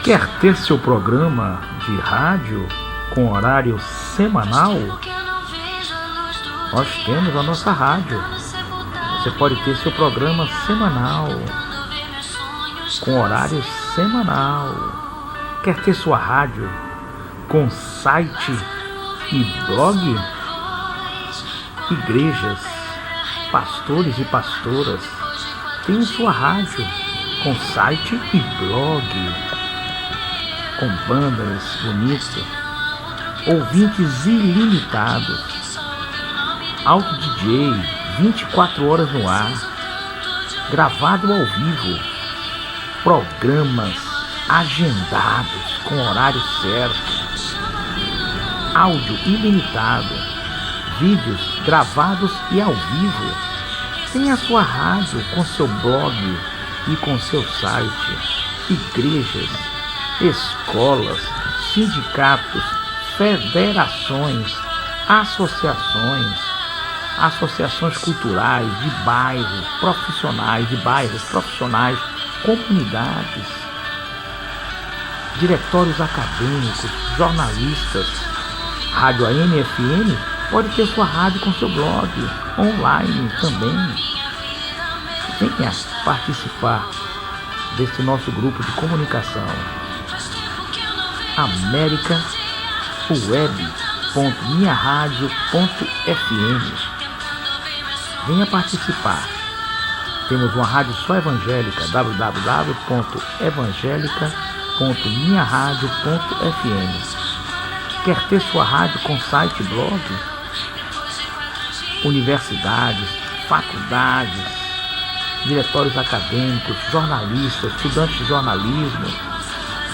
Quer ter seu programa de rádio com horário semanal? Nós temos a nossa rádio. Você pode ter seu programa semanal, com horário semanal. Quer ter sua rádio com site e blog? Igrejas, pastores e pastoras têm sua rádio com site e blog, com bandas bonitas, ouvintes ilimitados, auto DJ 24 horas no ar, gravado ao vivo, programas agendados com horário certo, áudio ilimitado, vídeos gravados e ao vivo. Tem a sua rádio com seu blog e com seu site. Igrejas, escolas, sindicatos, federações, associações culturais de bairros, profissionais, comunidades, diretórios acadêmicos, jornalistas. Rádio AM e FM pode ter sua rádio com seu blog, online também. Venha participar desse nosso grupo de comunicação. americaweb.minharadio.fm. Venha participar. Temos uma rádio só evangélica, www.evangelica.minharadio.fm. Quer ter sua rádio com site e blog? Universidades, faculdades, diretórios acadêmicos, jornalistas, estudantes de jornalismo.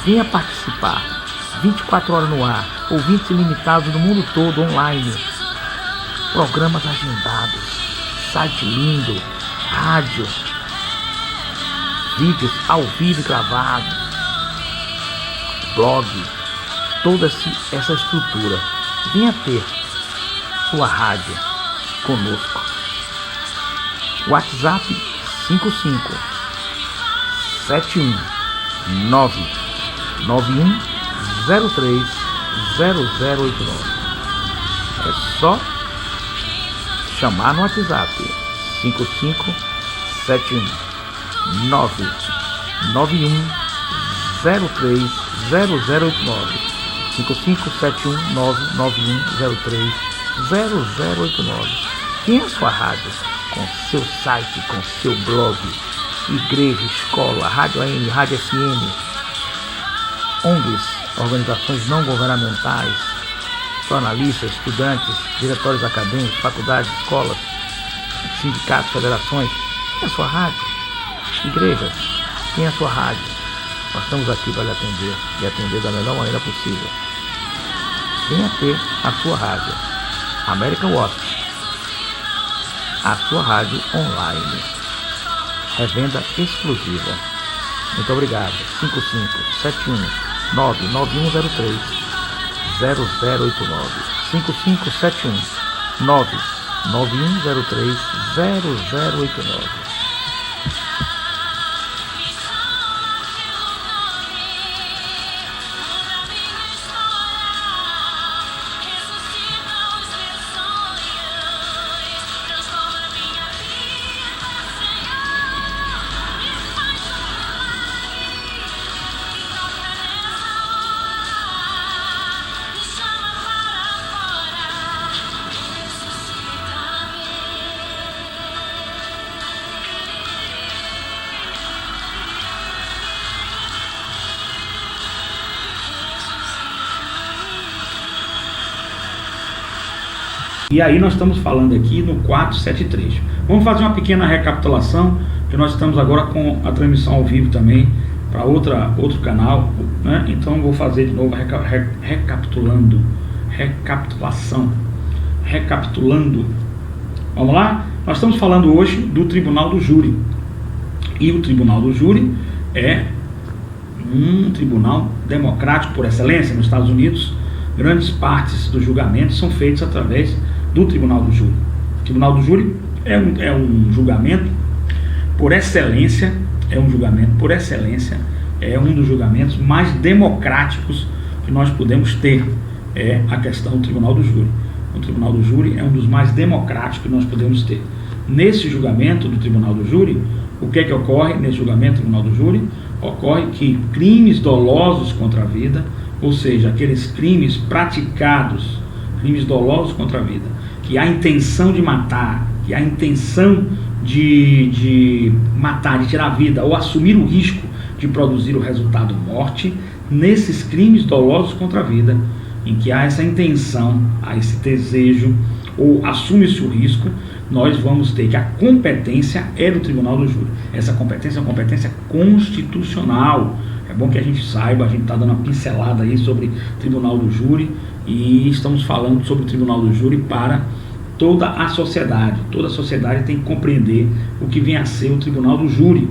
Venha participar. 24 horas no ar, ouvintes ilimitados no mundo todo, online. Programas agendados, site lindo, rádio, vídeos ao vivo gravados, blog, toda essa estrutura. Venha ter sua rádio conosco. WhatsApp 55 71 991 03 0089. É só chamar no WhatsApp 55 71 991 03 0089. 5571 991 03 0089. Tem a sua rádio com seu site, com seu blog, igreja, escola, rádio AM, rádio FM, ONGs, organizações não governamentais, jornalistas, estudantes, diretórios acadêmicos, faculdades, escolas, sindicatos, federações. Tem a sua rádio. Igrejas, tem a sua rádio. Nós estamos aqui para lhe atender e atender da melhor maneira possível. Venha ter a sua rádio. American Watch, a sua rádio online. Revenda exclusiva. Muito obrigado. 5571 99103 0089. 5571 99103 0089. E aí nós estamos falando aqui no 473. Vamos fazer uma pequena recapitulação, que nós estamos agora com a transmissão ao vivo também para outro canal, né? Então vou fazer de novo recapitulando. Vamos lá? Nós estamos falando hoje do Tribunal do Júri. E o Tribunal do Júri é um tribunal democrático por excelência nos Estados Unidos. Grandes partes dos julgamentos são feitos através do Tribunal do Júri. O Tribunal do Júri é um julgamento por excelência, é um dos julgamentos mais democráticos que nós podemos ter, é a questão do tribunal do júri. O tribunal do júri é um dos mais democráticos que nós podemos ter. Nesse julgamento do tribunal do júri, o que é que ocorre nesse julgamento do tribunal do júri? Ocorre que crimes dolosos contra a vida, ou seja, aqueles crimes praticados, crimes dolosos contra a vida, que há intenção de matar, que há intenção de matar, de tirar a vida, ou assumir o risco de produzir o resultado morte, nesses crimes dolosos contra a vida, em que há essa intenção, há esse desejo, ou assume-se o risco, nós vamos ter que a competência é do tribunal do júri. Essa competência é uma competência constitucional. É bom que a gente saiba, a gente está dando uma pincelada aí sobre o tribunal do júri, e estamos falando sobre o tribunal do júri para toda a sociedade. Toda a sociedade tem que compreender o que vem a ser o tribunal do júri,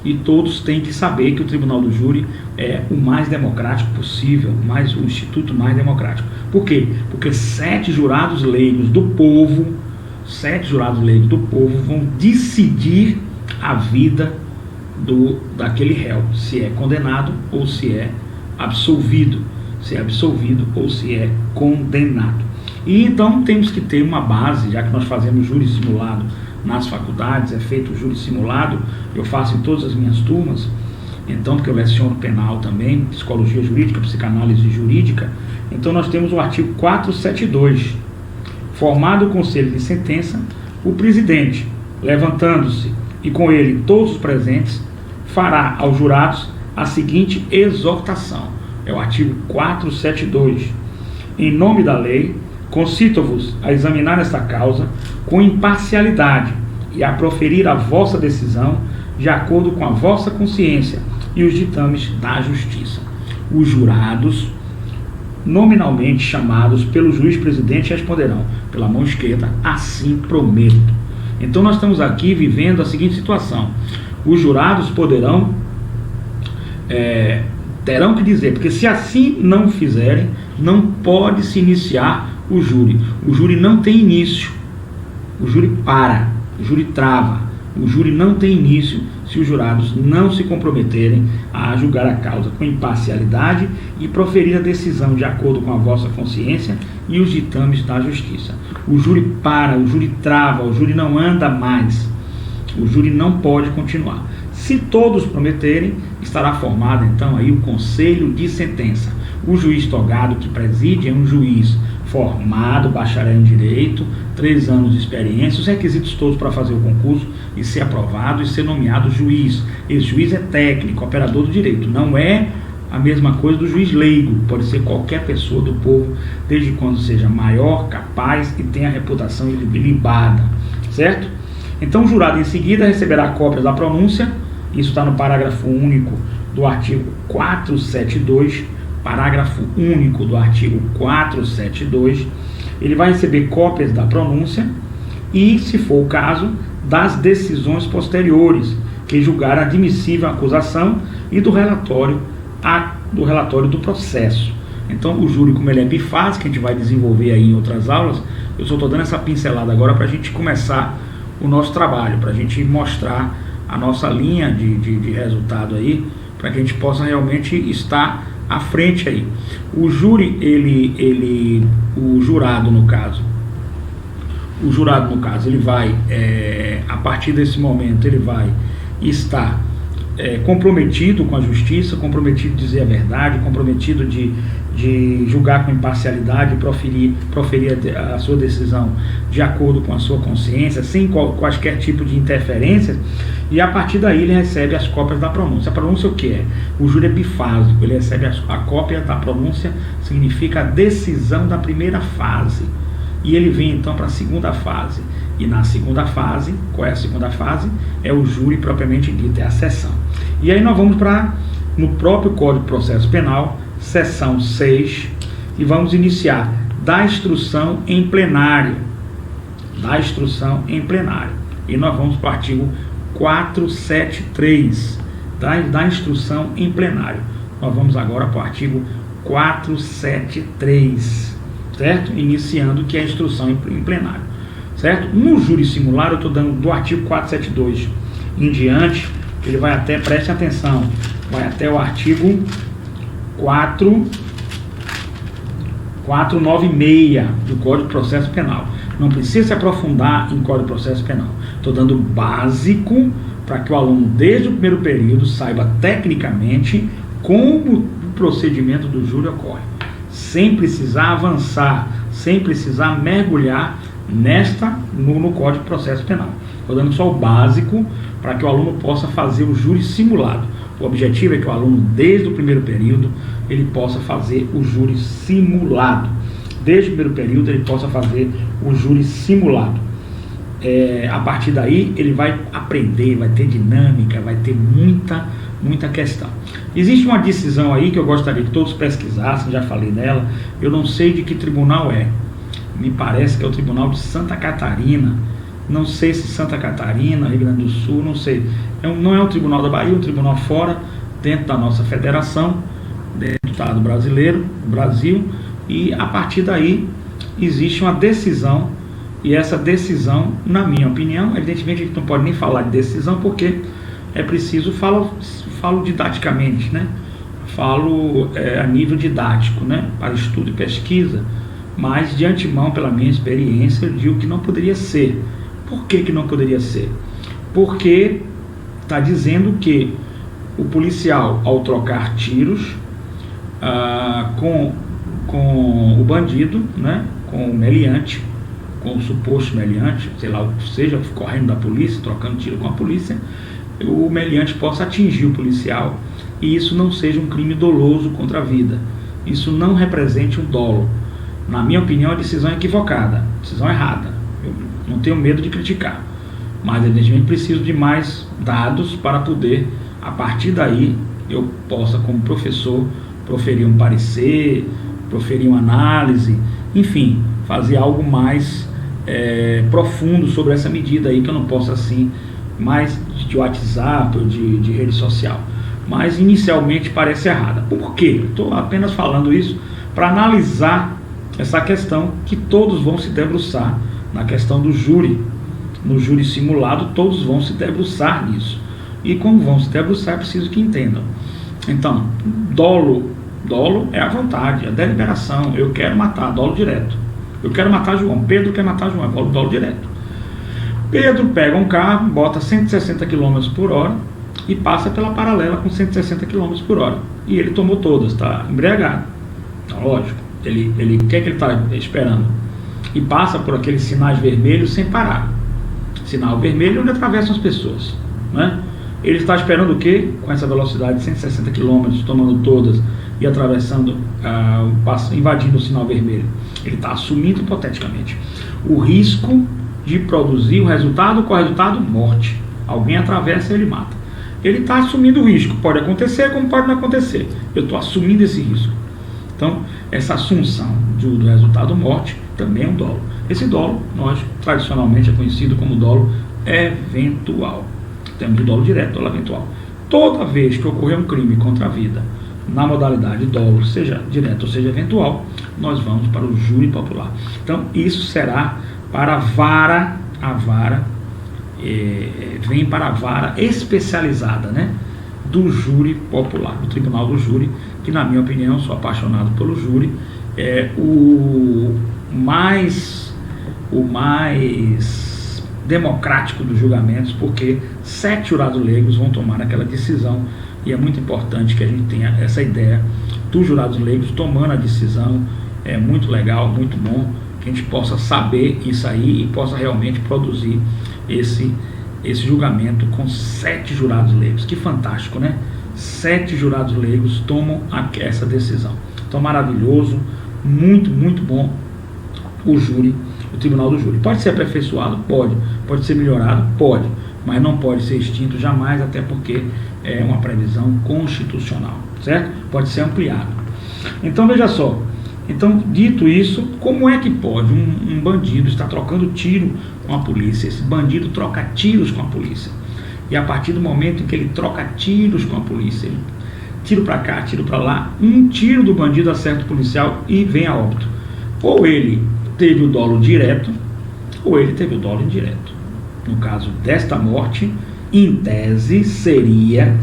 e todos têm que saber que o tribunal do júri é o mais democrático possível, o instituto mais democrático. Por quê? Porque 7 jurados leigos do povo, 7 jurados leigos do povo vão decidir a vida daquele réu, se é condenado ou se é absolvido, ou se é condenado. E então temos que ter uma base, já que nós fazemos júri simulado nas faculdades, é feito o júri simulado, eu faço em todas as minhas turmas, então, porque eu leciono penal também, psicologia jurídica, psicanálise jurídica. Então nós temos o artigo 472, formado o conselho de sentença, o presidente, levantando-se e com ele todos os presentes, fará aos jurados a seguinte exortação, é o artigo 472, em nome da lei, concito-vos a examinar esta causa com imparcialidade e a proferir a vossa decisão de acordo com a vossa consciência e os ditames da justiça. Os jurados, nominalmente chamados pelo juiz presidente, responderão pela mão esquerda, assim prometo. Então nós estamos aqui vivendo a seguinte situação: os jurados terão que dizer, porque se assim não fizerem, não pode se iniciar o júri. O júri não tem início, o júri para, o júri trava, o júri não tem início se os jurados não se comprometerem a julgar a causa com imparcialidade e proferir a decisão de acordo com a vossa consciência e os ditames da justiça. O júri para, o júri trava, o júri não anda mais, o júri não pode continuar. Se todos prometerem, estará formado então aí o conselho de sentença. O juiz togado que preside é um juiz formado, bacharel em direito, 3 anos de experiência, os requisitos todos para fazer o concurso e ser aprovado e ser nomeado juiz. Esse juiz é técnico, operador do direito, não é a mesma coisa do juiz leigo, pode ser qualquer pessoa do povo, desde quando seja maior, capaz e tenha a reputação ilibada, certo? Então o jurado em seguida receberá cópias da pronúncia, isso está no parágrafo único do artigo 472, parágrafo único do artigo 472, ele vai receber cópias da pronúncia e, se for o caso, das decisões posteriores, que julgaram admissível a acusação e do relatório do processo. Então o júri, como ele é bifásico, que a gente vai desenvolver aí em outras aulas, eu só estou dando essa pincelada agora para a gente começar o nosso trabalho, para a gente mostrar a nossa linha de resultado aí, para que a gente possa realmente estar à frente aí. O júri, o jurado no caso, ele vai, a partir desse momento, ele vai estar comprometido com a justiça, comprometido de dizer a verdade, comprometido de julgar com imparcialidade, proferir a sua decisão de acordo com a sua consciência, sem quaisquer tipo de interferência, e a partir daí ele recebe as cópias da pronúncia. A pronúncia o que é? O júri é bifásico, ele recebe a cópia da pronúncia, significa a decisão da primeira fase, e ele vem então para a segunda fase. E na segunda fase, qual é a segunda fase? É o júri propriamente dito, é a sessão. E aí nós vamos no próprio Código de Processo Penal, seção 6, e vamos iniciar da instrução em plenário. E nós vamos para o artigo 473, da instrução em plenário. Nós vamos agora para o artigo 473, certo? Iniciando que é a instrução em plenário, certo? No júri simulado, eu estou dando do artigo 472 em diante, ele vai até, preste atenção, vai até o artigo 496 do Código de Processo Penal. Não precisa se aprofundar em Código de Processo Penal. Estou dando o básico para que o aluno, desde o primeiro período, saiba tecnicamente como o procedimento do júri ocorre, sem precisar avançar, sem precisar mergulhar no Código de Processo Penal. Estou dando só o básico para que o aluno possa fazer o júri simulado. O objetivo é que o aluno, desde o primeiro período, ele possa fazer o júri simulado. Desde o primeiro período, ele possa fazer o júri simulado. A partir daí, ele vai aprender, vai ter dinâmica, vai ter muita questão. Existe uma decisão aí que eu gostaria que todos pesquisassem, já falei nela, eu não sei de que tribunal é. Me parece que é o Tribunal de Santa Catarina. Não sei se Santa Catarina, Rio Grande do Sul, não sei. Não é um tribunal da Bahia, é um tribunal fora, dentro da nossa federação, dentro do Estado brasileiro, do Brasil, e a partir daí existe uma decisão, e essa decisão, na minha opinião, evidentemente a gente não pode nem falar de decisão, porque é preciso, falo didaticamente, né? Falo a nível didático, né? Para estudo e pesquisa, mas de antemão, pela minha experiência, eu digo que não poderia ser. Por que não poderia ser? Porque está dizendo que o policial, ao trocar tiros com o bandido, né, com o meliante, com o suposto meliante, sei lá, seja correndo da polícia, trocando tiro com a polícia, o meliante possa atingir o policial e isso não seja um crime doloso contra a vida. Isso não represente um dolo. Na minha opinião, a decisão é equivocada, decisão errada. Eu não tenho medo de criticar, mas evidentemente preciso de mais dados para poder, a partir daí, eu possa, como professor, proferir um parecer, proferir uma análise, enfim, fazer algo mais profundo sobre essa medida aí, que eu não posso assim, mais de WhatsApp ou de rede social. Mas inicialmente parece errada. Por quê? Estou apenas falando isso para analisar essa questão que todos vão se debruçar na questão do júri. No júri simulado, todos vão se debruçar nisso. E como vão se debruçar, é preciso que entendam. Então, dolo é a vontade, a deliberação. Eu quero matar, dolo direto. Eu quero matar João. Pedro quer matar João, dolo direto. Pedro pega um carro, bota 160 km por hora e passa pela paralela com 160 km por hora. E ele tomou todas, está embriagado. Então, lógico, o que é que ele está esperando? E passa por aqueles sinais vermelhos sem parar. Sinal vermelho onde atravessam as pessoas, né? Ele está esperando o quê? Com essa velocidade de 160 km, tomando todas e atravessando, invadindo o sinal vermelho. Ele está assumindo hipoteticamente o risco de produzir o resultado, qual é o resultado? Morte. Alguém atravessa e ele mata. Ele está assumindo o risco. Pode acontecer como pode não acontecer. Eu estou assumindo esse risco. Então, essa assunção do resultado morte também é um dolo. Esse dolo, nós tradicionalmente é conhecido como dolo eventual. Temos o dolo direto, dolo eventual. Toda vez que ocorrer um crime contra a vida, na modalidade dolo, seja direto ou seja eventual, nós vamos para o júri popular. Então, isso será para a vara vem para a vara especializada, né, do júri popular, do tribunal do júri, que na minha opinião, sou apaixonado pelo júri, é o mais democrático dos julgamentos, porque 7 jurados leigos vão tomar aquela decisão, e é muito importante que a gente tenha essa ideia dos jurados leigos tomando a decisão. É muito legal, muito bom que a gente possa saber isso aí e possa realmente produzir esse julgamento com 7 jurados leigos. Que fantástico, né? 7 jurados leigos tomam essa decisão. Então, maravilhoso, muito bom o júri, o tribunal do júri. Pode ser aperfeiçoado? Pode ser melhorado? Pode, mas não pode ser extinto jamais, até porque é uma previsão constitucional, certo? Pode ser ampliado. Então, veja só. Então, dito isso, como é que pode um bandido estar trocando tiro com a polícia? Esse bandido troca tiros com a polícia. E a partir do momento em que ele troca tiros com a polícia, ele tiro para cá, tiro para lá, um tiro do bandido acerta o policial e vem a óbito. Ou ele teve o dolo direto, ou ele teve o dolo indireto. No caso desta morte, Em tese, seria,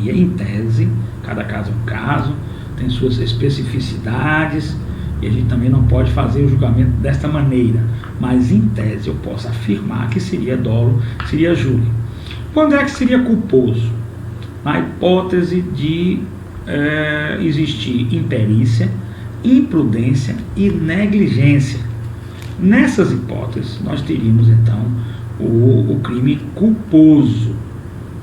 em tese, cada caso é um caso, tem suas especificidades, e a gente também não pode fazer o julgamento desta maneira, mas em tese eu posso afirmar que seria dolo, seria júri. Quando é que seria culposo? Na hipótese de existir imperícia, imprudência e negligência. Nessas hipóteses, nós teríamos então o crime culposo.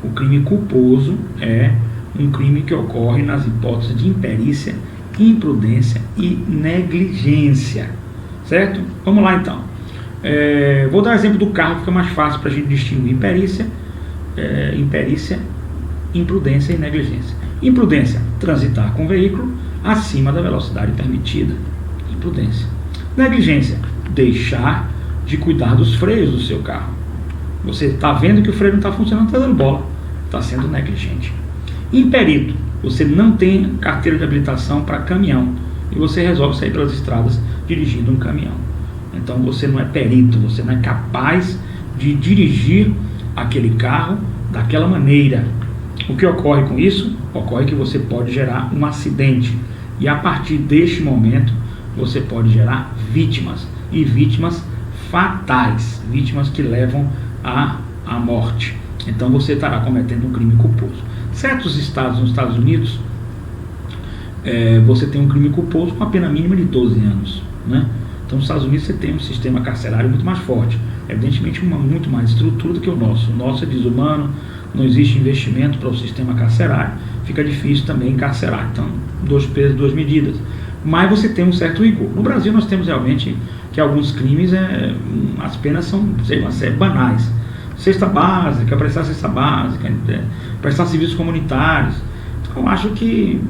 O crime culposo é um crime que ocorre nas hipóteses de imperícia, imprudência e negligência, certo? Vamos lá então. Vou dar o exemplo do carro, que fica mais fácil para a gente distinguir imperícia, imprudência e negligência. Imprudência, transitar com o veículo acima da velocidade permitida. Imprudência. Negligência, deixar de cuidar dos freios do seu carro. Você está vendo que o freio não está funcionando, está dando bola, está sendo negligente. Imperito, você não tem carteira de habilitação para caminhão e você resolve sair pelas estradas dirigindo um caminhão. Então você não é perito, você não é capaz de dirigir aquele carro daquela maneira. O que ocorre com isso? Ocorre que você pode gerar um acidente e a partir deste momento você pode gerar vítimas, e vítimas fatais, vítimas que levam à morte. Então você estará cometendo um crime culposo. Certos estados, nos Estados Unidos, você tem um crime culposo com a pena mínima de 12 anos, né? Então nos Estados Unidos você tem um sistema carcerário muito mais forte, evidentemente muito mais estrutura do que o nosso. O nosso é desumano, não existe investimento para o sistema carcerário, fica difícil também encarcerar. Então, 2 pesos, 2 medidas. Mas você tem um certo rigor. No Brasil nós temos realmente que alguns crimes, as penas são, banais. Cesta básica, prestar cesta básica, prestar serviços comunitários. Então eu acho que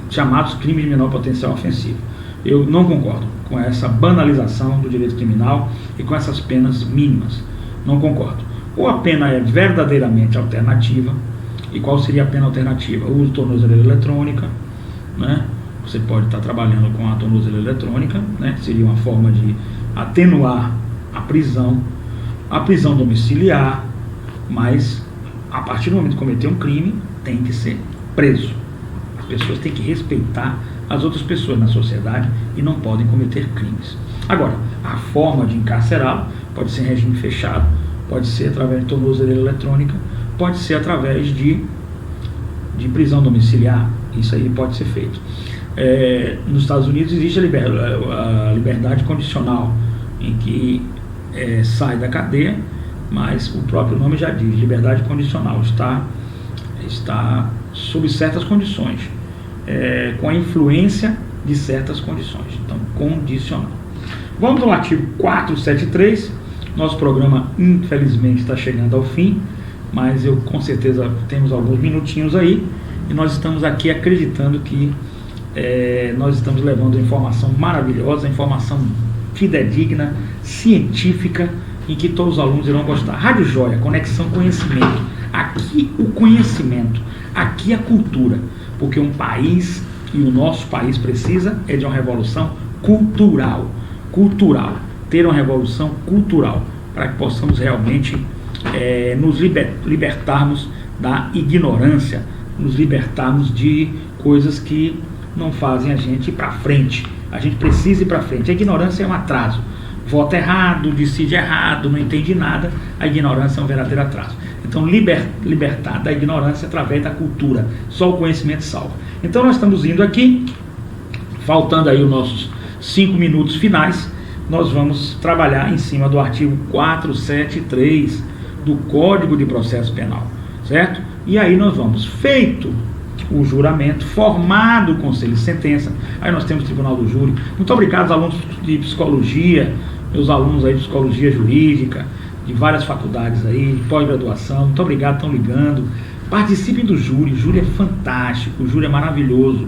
chamados crimes de menor potencial ofensivo. Eu não concordo com essa banalização do direito criminal e com essas penas mínimas. Não concordo. Ou a pena é verdadeiramente alternativa, e qual seria a pena alternativa? O uso de tornozeleira eletrônica, né? Você pode estar trabalhando com a tornozeleira eletrônica, né? Seria uma forma de atenuar a prisão domiciliar, mas a partir do momento que cometer um crime, tem que ser preso. As pessoas têm que respeitar as outras pessoas na sociedade e não podem cometer crimes. Agora, a forma de encarcerá-lo pode ser em regime fechado, pode ser através de tornozeleira eletrônica, pode ser através de prisão domiciliar. Isso aí pode ser feito. Nos Estados Unidos existe a liberdade condicional, em que sai da cadeia, mas o próprio nome já diz, liberdade condicional, está sob certas condições, com a influência de certas condições, então condicional. Vamos ao artigo 473, nosso programa infelizmente está chegando ao fim, mas eu com certeza temos alguns minutinhos aí, e nós estamos aqui acreditando que nós estamos levando informação maravilhosa, informação fidedigna, científica, em que todos os alunos irão gostar. Rádio Joia, conexão conhecimento. Aqui o conhecimento, aqui a cultura, porque um país, e o nosso país precisa, de uma revolução cultural, ter uma revolução cultural, para que possamos realmente nos libertarmos da ignorância, nos libertarmos de coisas que não fazem a gente ir para frente. A gente precisa ir para frente. A ignorância é um atraso. Vota errado, decide errado, não entende nada. A ignorância é um verdadeiro atraso. Então, libertar da ignorância através da cultura. Só o conhecimento salva. Então, nós estamos indo aqui, faltando aí os nossos 5 minutos finais, nós vamos trabalhar em cima do artigo 473 do Código de Processo Penal, certo? E aí nós vamos, feito o juramento, formado o conselho de sentença, aí nós temos o Tribunal do Júri. Muito obrigado aos alunos de psicologia, meus alunos aí de psicologia jurídica, de várias faculdades aí, de pós-graduação, muito obrigado, estão ligando. Participem do júri, o júri é fantástico, o júri é maravilhoso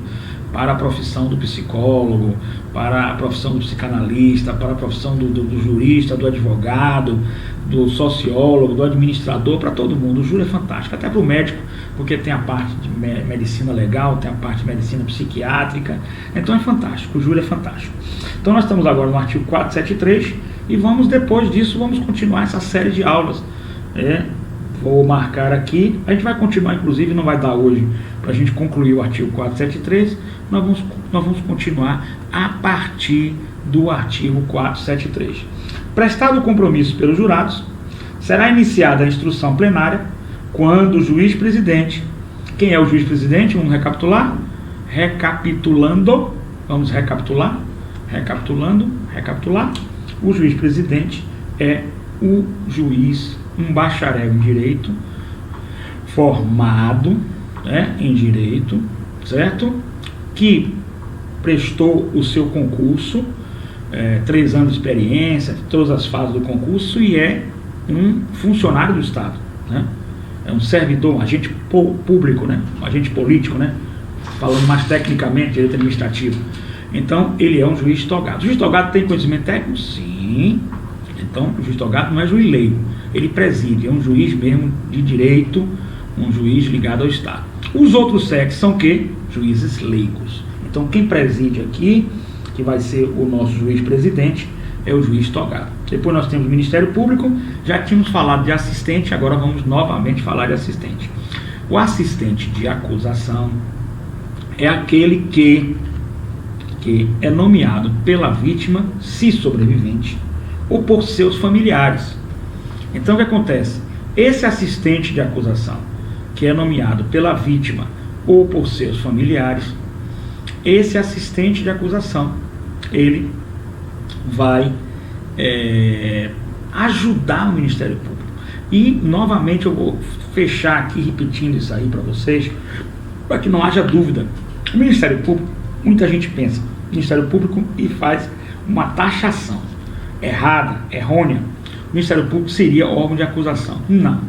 para a profissão do psicólogo, para a profissão do psicanalista, para a profissão do jurista, do advogado, do sociólogo, do administrador, para todo mundo. O júri é fantástico, até para o médico, porque tem a parte de medicina legal, tem a parte de medicina psiquiátrica, então é fantástico, o júri é fantástico. Então nós estamos agora no artigo 473 e vamos, depois disso, vamos continuar essa série de aulas, Vou marcar aqui, a gente vai continuar, inclusive não vai dar hoje para a gente concluir o artigo 473, nós vamos continuar a partir do artigo 473. Prestado o compromisso pelos jurados, será iniciada a instrução plenária quando o juiz presidente, quem é o juiz presidente? Vamos recapitular? Recapitulando, vamos recapitular? Recapitular. O juiz presidente é o juiz, um bacharel em direito, formado, né, em direito, certo? Que prestou o seu concurso, 3 anos de experiência, todas as fases do concurso, e é um funcionário do Estado, né? É um servidor, um agente público, né? Um agente político, né? Falando mais tecnicamente, direito administrativo. Então, ele é um juiz togado. O juiz togado tem conhecimento técnico? Sim. Então, o juiz togado não é juiz leigo. Ele preside, é um juiz mesmo de direito, um juiz ligado ao Estado. Os outros sexos são o quê? Juízes leigos. Então, quem preside aqui, que vai ser o nosso juiz presidente, é o juiz togado. Depois nós temos o Ministério Público, já tínhamos falado de assistente, agora vamos novamente falar de assistente. O assistente de acusação é aquele que é nomeado pela vítima, se sobrevivente, ou por seus familiares. Então o que acontece? Esse assistente de acusação, que é nomeado pela vítima ou por seus familiares, esse assistente de acusação, ele vai ajudar o Ministério Público. E novamente eu vou fechar aqui repetindo isso aí para vocês, para que não haja dúvida. O Ministério Público, muita gente pensa Ministério Público e faz uma taxação errada, errônea. O Ministério Público seria órgão de acusação. Não.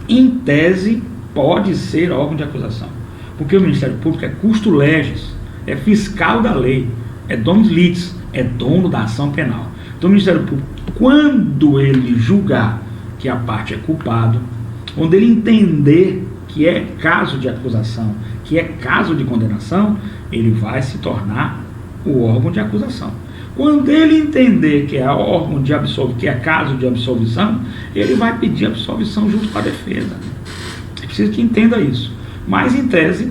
Em tese, pode ser órgão de acusação, porque o Ministério Público é custo legis, é fiscal da lei, é dominus litis, é dono da ação penal. Então o Ministério Público, quando ele julgar que a parte é culpado, quando ele entender que é caso de acusação, que é caso de condenação, ele vai se tornar o órgão de acusação. Quando ele entender que é órgão de que é caso de absolvição, ele vai pedir absolvição junto com a defesa. É preciso que entenda isso. Mas em tese,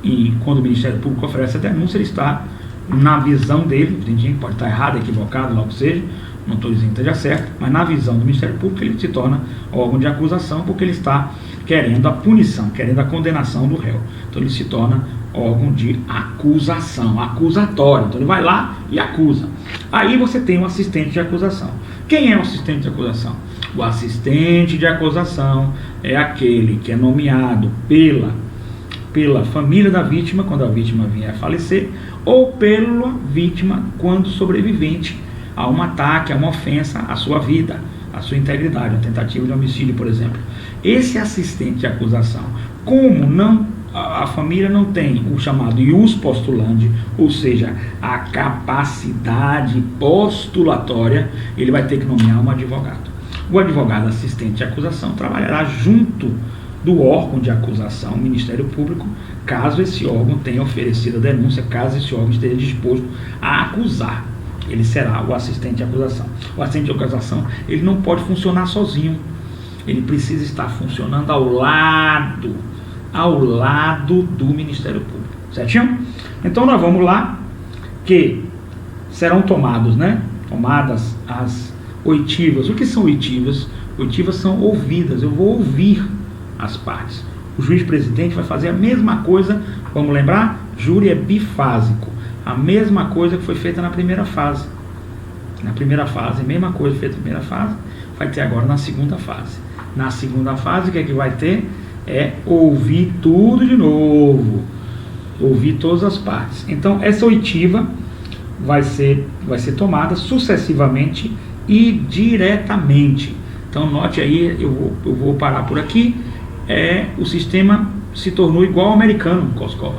e quando o Ministério Público oferece a denúncia, ele está na visão dele, tem gente que pode estar errado, equivocado, logo seja, não estou dizendo que esteja certo, mas na visão do Ministério Público ele se torna órgão de acusação, porque ele está querendo a punição, querendo a condenação do réu. Então ele se torna órgão de acusação, acusatório. Então ele vai lá e acusa. Aí você tem um assistente de acusação. Quem é o assistente de acusação? O assistente de acusação é aquele que é nomeado pela família da vítima, quando a vítima vier a falecer, ou pela vítima quando sobrevivente a um ataque, a uma ofensa à sua vida, à sua integridade, uma tentativa de homicídio, por exemplo. Esse assistente de acusação, como a família não tem o chamado ius postulandi, ou seja, a capacidade postulatória, ele vai ter que nomear um advogado. O advogado assistente de acusação trabalhará junto do órgão de acusação, o Ministério Público, caso esse órgão tenha oferecido a denúncia, caso esse órgão esteja disposto a acusar. Ele será o assistente de acusação. O assistente de acusação, ele não pode funcionar sozinho. Ele precisa estar funcionando ao lado do Ministério Público. Certinho? Então nós vamos lá, que serão tomadas as oitivas. O que são oitivas? Oitivas são ouvidas. Eu vou ouvir as partes. O juiz presidente vai fazer a mesma coisa, vamos lembrar? Júri é bifásico. A mesma coisa que foi feita na primeira fase. Na primeira fase, a mesma coisa feita na primeira fase, vai ter agora na segunda fase. Na segunda fase, o que é que vai ter? É ouvir tudo de novo. Ouvir todas as partes. Então, essa oitiva vai ser tomada sucessivamente e diretamente. Então, note aí, eu vou parar por aqui. O sistema se tornou igual ao americano, Koskova.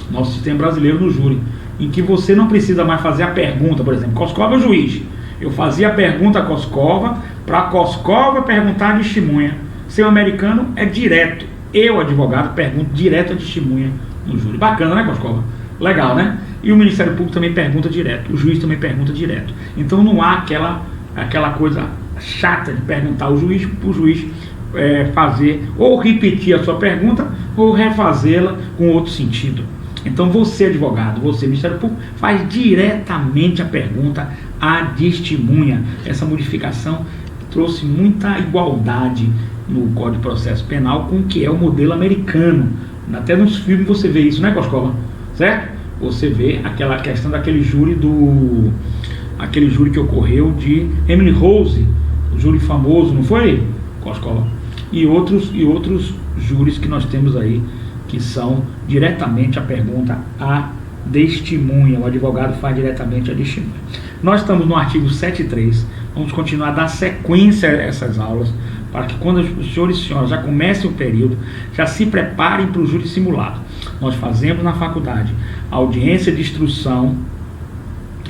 Nosso sistema brasileiro no júri, em que você não precisa mais fazer a pergunta, por exemplo, Koskova é o juiz. Eu fazia a pergunta a Koskova, para Koskova perguntar a testemunha. Seu americano é direto. Eu, advogado, pergunto direto a testemunha no júri. Bacana, né, Koskova? Legal, né? E o Ministério Público também pergunta direto. O juiz também pergunta direto. Então não há aquela coisa chata de perguntar o juiz fazer ou repetir a sua pergunta ou refazê-la com outro sentido. Então você, advogado, você, Ministério Público, faz diretamente a pergunta à testemunha. Essa modificação trouxe muita igualdade no Código de Processo Penal com o que é o modelo americano. Até nos filmes você vê isso, né, Coscova? Certo? Você vê aquela questão daquele júri aquele júri que ocorreu de Emily Rose, o júri famoso, não foi, Coscova? E outros júris que nós temos aí, que são diretamente a pergunta à testemunha. O advogado faz diretamente a testemunha. Nós estamos no artigo 7.3, vamos continuar a dar sequência a essas aulas, para que quando os senhores e senhoras já comecem o período, já se preparem para o júri simulado. Nós fazemos na faculdade a audiência de instrução,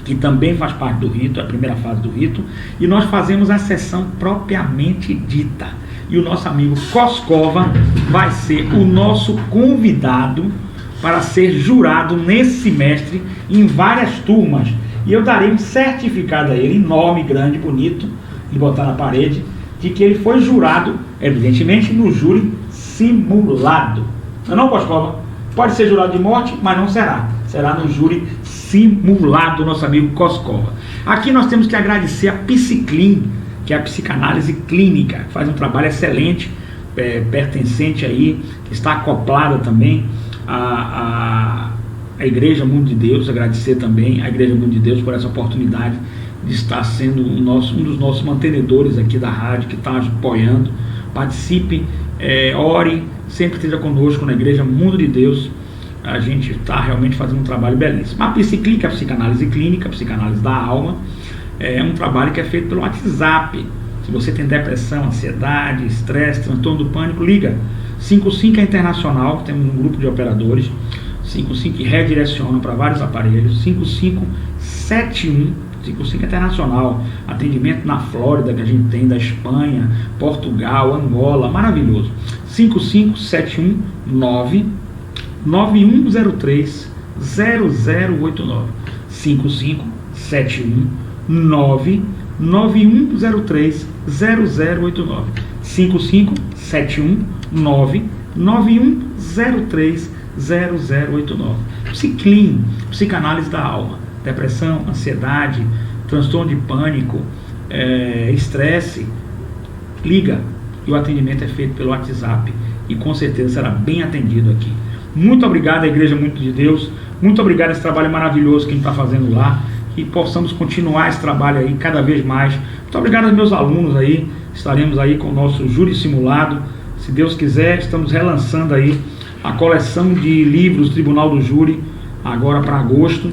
que também faz parte do rito, é a primeira fase do rito, e nós fazemos a sessão propriamente dita. E o nosso amigo Coscova vai ser o nosso convidado para ser jurado nesse semestre em várias turmas. E eu darei um certificado a ele, enorme, grande, bonito, de botar na parede, de que ele foi jurado, evidentemente, no júri simulado. Não, Coscova? Pode ser jurado de morte, mas não será. Será no júri simulado, nosso amigo Coscova. Aqui nós temos que agradecer a Psiclin, que é a psicanálise clínica, faz um trabalho excelente, pertencente aí, que está acoplada também à Igreja Mundo de Deus. Agradecer também à Igreja Mundo de Deus por essa oportunidade de estar sendo um dos nossos mantenedores aqui da rádio, que está apoiando. Participe, ore, sempre esteja conosco na Igreja Mundo de Deus. A gente está realmente fazendo um trabalho belíssimo. A Psiclin, a psicanálise clínica, a psicanálise da alma, é um trabalho que é feito pelo WhatsApp. Se você tem depressão, ansiedade, estresse, transtorno do pânico, liga. 55 é internacional, temos um grupo de operadores. 55 que redirecionam para vários aparelhos. 5571, 55 internacional, atendimento na Flórida, que a gente tem, da Espanha, Portugal, Angola, maravilhoso. 55719 9103 0089. 55719 9103 0089. 55719 9103 0089. Psiclin, psicanálise da alma, depressão, ansiedade, transtorno de pânico, estresse, liga, e o atendimento é feito pelo WhatsApp e com certeza será bem atendido aqui. Muito obrigado à Igreja Muito de Deus, muito obrigado a esse trabalho maravilhoso que a gente está fazendo lá, que possamos continuar esse trabalho aí cada vez mais. Muito obrigado aos meus alunos aí, estaremos aí com o nosso júri simulado, se Deus quiser. Estamos relançando aí a coleção de livros Tribunal do Júri, agora para agosto,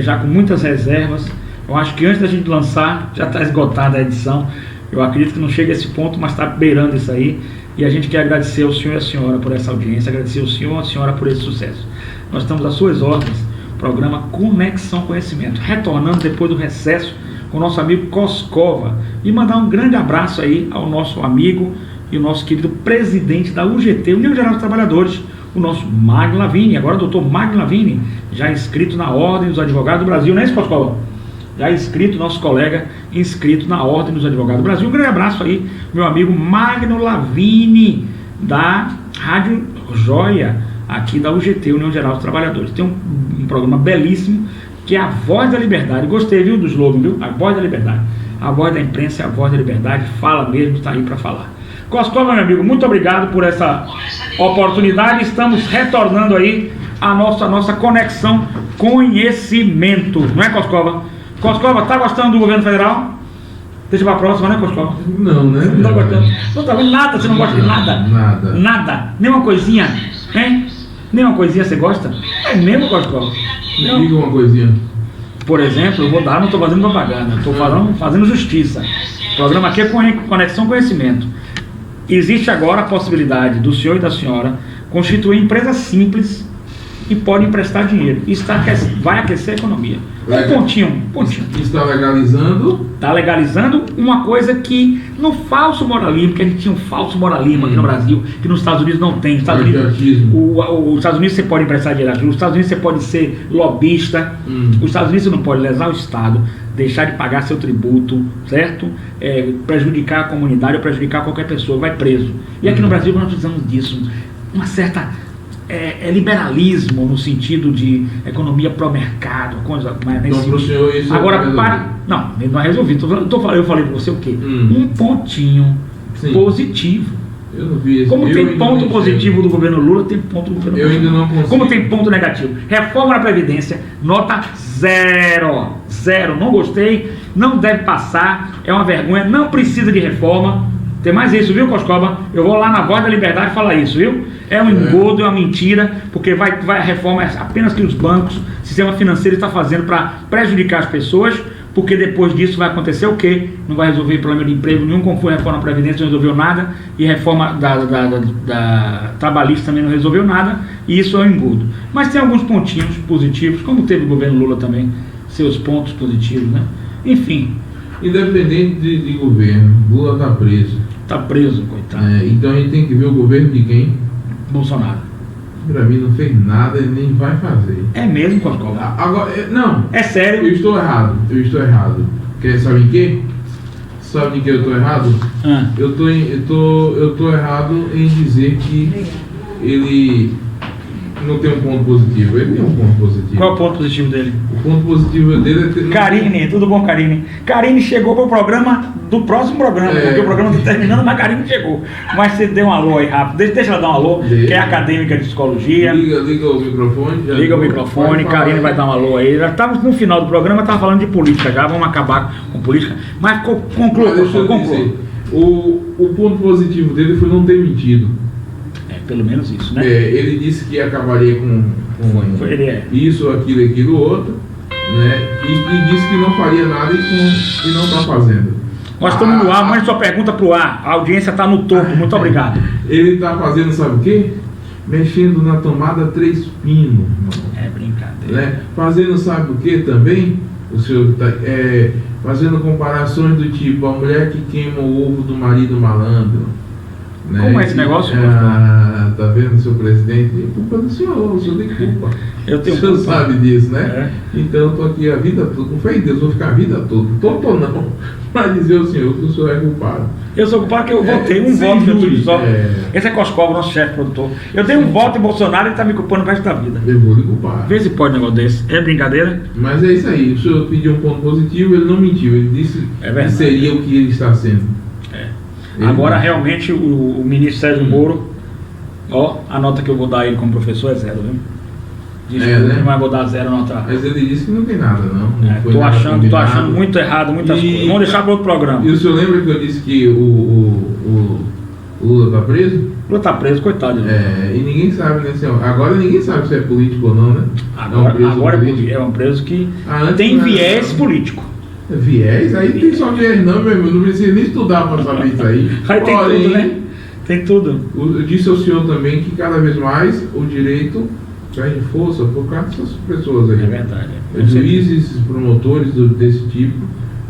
já com muitas reservas. Eu acho que antes da gente lançar, já está esgotada a edição. Eu acredito que não chega a esse ponto, mas está beirando isso aí. E a gente quer agradecer ao senhor e a senhora por essa audiência, agradecer ao senhor e a senhora por esse sucesso. Nós estamos às suas ordens, programa Conexão Conhecimento, retornando depois do recesso com o nosso amigo Coscova. E mandar um grande abraço aí ao nosso amigo e o nosso querido presidente da UGT, União Geral dos Trabalhadores, o nosso Magno Lavini, agora o doutor Magno Lavini, já inscrito na Ordem dos Advogados do Brasil, não é isso, Coscova? Já inscrito, nosso colega inscrito na Ordem dos Advogados do Brasil. Um grande abraço aí, meu amigo Magno Lavini, da Rádio Joia, aqui da UGT, União Geral dos Trabalhadores. Tem um programa belíssimo, que é a Voz da Liberdade. Gostei, viu, do slogan, viu? A Voz da Liberdade. A voz da imprensa é a voz da liberdade, fala mesmo, está aí para falar. Coscova, meu amigo, muito obrigado por essa oportunidade. Estamos retornando aí a nossa conexão conhecimento, não é, Coscova? Coscova, tá gostando do governo federal? Deixa pra próxima, né, Coscova? Não, né? Você não tá gostando? Não tá vendo nada, você não gosta de nada? Nada. Nada? Nem uma coisinha, hein? Nem uma coisinha você gosta? É mesmo, Coscova? Me diga uma coisinha. Por exemplo, eu vou dar, não estou fazendo propaganda, estou fazendo justiça. O programa aqui é Conexão Conhecimento. Existe agora a possibilidade do senhor e da senhora constituir empresa simples e pode emprestar dinheiro. Isso vai aquecer a economia. Um pontinho. Está legalizando? Está legalizando uma coisa que no falso moralismo, que a gente tinha um falso moralismo aqui no Brasil, que nos Estados Unidos não tem. Nos Estados Unidos você pode emprestar dinheiro aqui, nos Estados Unidos você pode ser lobista, os Estados Unidos você não pode lesar o Estado. deixar de pagar seu tributo, certo? Prejudicar a comunidade ou prejudicar qualquer pessoa, vai preso. E aqui no Brasil nós precisamos disso, uma certa liberalismo no sentido de economia pro mercado, coisa mais nesse Então, pro senhor isso agora, não ele não é resolvido. Eu falei para você o quê? Um pontinho positivo. Eu não vi esse. Como tem ponto positivo do governo Lula, tem ponto do governo Lula. Eu ainda não consigo. Como tem ponto negativo. Reforma na Previdência, nota 0. 0. Não gostei, não deve passar, é uma vergonha, não precisa de reforma. Tem mais isso, viu, Coscoba? Eu vou lá na Voz da Liberdade falar isso, viu? É um engodo, é uma mentira, porque a reforma é apenas que os bancos, o sistema financeiro está fazendo para prejudicar as pessoas, porque depois disso vai acontecer o quê? Não vai resolver problema de emprego nenhum, como foi a reforma da Previdência, não resolveu nada, e a reforma da trabalhista também não resolveu nada, e isso é um engodo. Mas tem alguns pontinhos positivos, como teve o governo Lula também, seus pontos positivos, né? Enfim. Independente de governo, Lula está preso. Está preso, coitado. Então a gente tem que ver o governo de quem? Bolsonaro. Para mim não fez nada e nem vai fazer. É mesmo, Coscoba? Agora, não. É sério? Eu estou errado. Quer saber em quê? Sabe em que eu estou errado? Eu tô errado em dizer que ele não tem um ponto positivo. Ele tem um ponto positivo. Qual é o ponto positivo dele? O ponto positivo dele é ter... Karine, tudo bom, Karine? Karine chegou para o programa do próximo programa, porque o programa está terminando, mas Karine chegou. Mas você deu um alô aí rápido. Deixa ela dar um alô, que é acadêmica de psicologia. Liga o microfone. Liga o microfone, Karine vai dar um alô aí. Já estávamos no final do programa, estava falando de política já, vamos acabar com política. Mas conclua, conclua. O ponto positivo dele foi não ter mentido. Pelo menos isso, né? Ele disse que acabaria com isso, aquilo, outro, né? E disse que não faria nada e não está fazendo. Nós estamos no ar, mande sua pergunta pro ar. A audiência está no topo, muito obrigado. Ele está fazendo, sabe o quê? Mexendo na tomada 3 pinos. É brincadeira. Né? Fazendo, sabe o que também? O senhor fazendo comparações do tipo a mulher que queima o ovo do marido malandro. Né? Como é esse negócio? Tá vendo, seu presidente? É culpa do senhor, o senhor tem culpa. Eu tenho o senhor culpa. sabe disso, né? Então eu tô aqui a vida toda, com fé em Deus, vou ficar a vida toda, tô não, para dizer ao senhor que o senhor é culpado. Eu sou culpado porque eu votei um voto que eu tive só. Esse é Coscoba, nosso chefe produtor. Eu dei um voto em Bolsonaro e ele tá me culpando o resto da vida. Eu vou lhe culpar. Vê se pode um negócio desse. É brincadeira? Mas é isso aí, o senhor pediu um ponto positivo, ele não mentiu, ele disse que seria o que ele está sendo. Agora, realmente, o ministro Sérgio Moro, a nota que eu vou dar a ele como professor é 0, viu? Desculpa, mas vou dar 0 nota. Mas ele disse que não tem nada, não. Tô achando muito errado, muitas coisas. Vamos deixar para outro programa. E o senhor lembra que eu disse que o Lula está preso? Lula está preso, coitado. E ninguém sabe, né, senhor? Agora ninguém sabe se é político ou não, né? Agora é um preso que tem viés político. Viés? Aí tem só viés não, meu irmão, não precisa nem estudar para saber isso aí. Aí tem tudo, né? Tem tudo. Eu disse ao senhor também que cada vez mais o direito perde força por causa dessas pessoas aí. É verdade. Juízes, promotores desse tipo,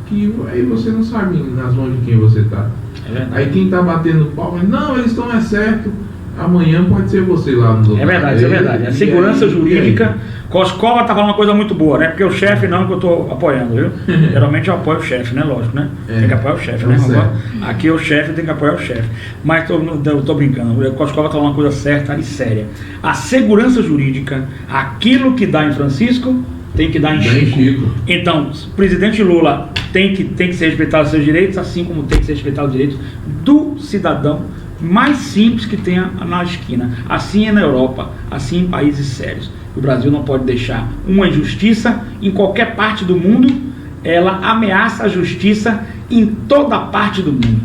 que aí você não sabe nas mãos de quem você está. Aí quem está batendo palma, não, eles estão certo, amanhã pode ser você lá no lugar. É verdade. A segurança jurídica. Coscoba tá falando uma coisa muito boa, né? Porque o chefe não que eu estou apoiando, viu? Geralmente eu apoio o chefe, né? Lógico, né? Tem que apoiar o chefe, né? Aqui o chefe tem que apoiar o chefe. Mas eu tô brincando. O Coscoba tá falando uma coisa certa e séria. A segurança jurídica, aquilo que dá em Francisco, tem que dar em Chico. Então, o presidente Lula tem que ser respeitado os seus direitos, assim como tem que ser respeitado os direitos do cidadão mais simples que tenha na esquina. Assim é na Europa, assim em países sérios. O Brasil não pode deixar uma injustiça em qualquer parte do mundo, ela ameaça a justiça em toda parte do mundo.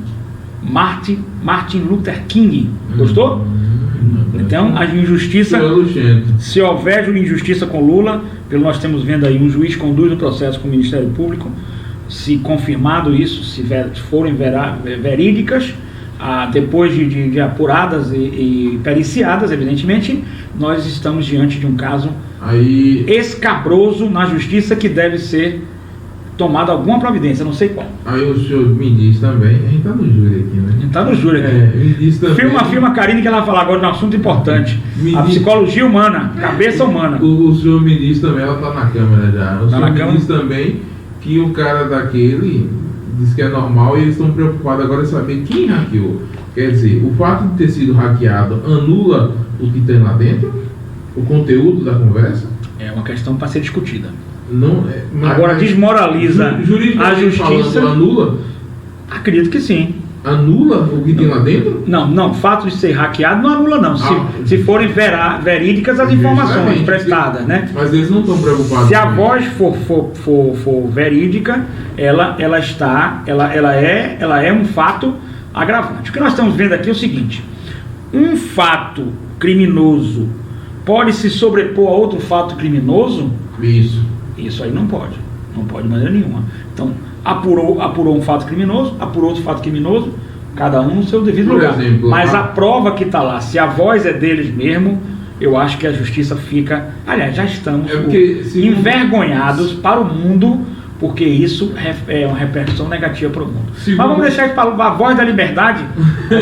Martin Luther King, gostou? Então, a injustiça, se houver injustiça com Lula, pelo nós temos vendo aí, um juiz conduz o processo com o Ministério Público, se confirmado isso, se forem verídicas, depois de apuradas e periciadas, evidentemente, nós estamos diante de um caso escabroso na justiça que deve ser tomada alguma providência, não sei qual. Aí o senhor me diz também, a gente está no júri aqui, né? A gente está no júri aqui. Me diz também. Filma a Karine que ela vai falar agora de um assunto importante. A psicologia humana, cabeça humana. O senhor me diz também, ela está na câmera já. O senhor me diz também que o cara daquele diz que é normal e eles estão preocupados agora em saber quem hackeou. Quer dizer, o fato de ter sido hackeado anula o que tem lá dentro? O conteúdo da conversa? É uma questão para ser discutida. Não, agora desmoraliza a justiça. Falando, anula? Acredito que sim. Anula o que tem lá dentro? Não, o fato de ser hackeado não anula não, se forem verídicas as informações prestadas, né? Mas eles não estão preocupados. Se a voz for verídica, ela é um fato agravante. O que nós estamos vendo aqui é o seguinte: um fato criminoso pode se sobrepor a outro fato criminoso? Isso aí não pode de maneira nenhuma. Então, apurou um fato criminoso, apurou outro fato criminoso, cada um no seu devido lugar. Exemplo, mas a prova que está lá, se a voz é deles mesmo, eu acho que a justiça fica... Aliás, já estamos envergonhados para o mundo, porque isso é uma repercussão negativa para o mundo. Mas vamos deixar isso para a voz da liberdade.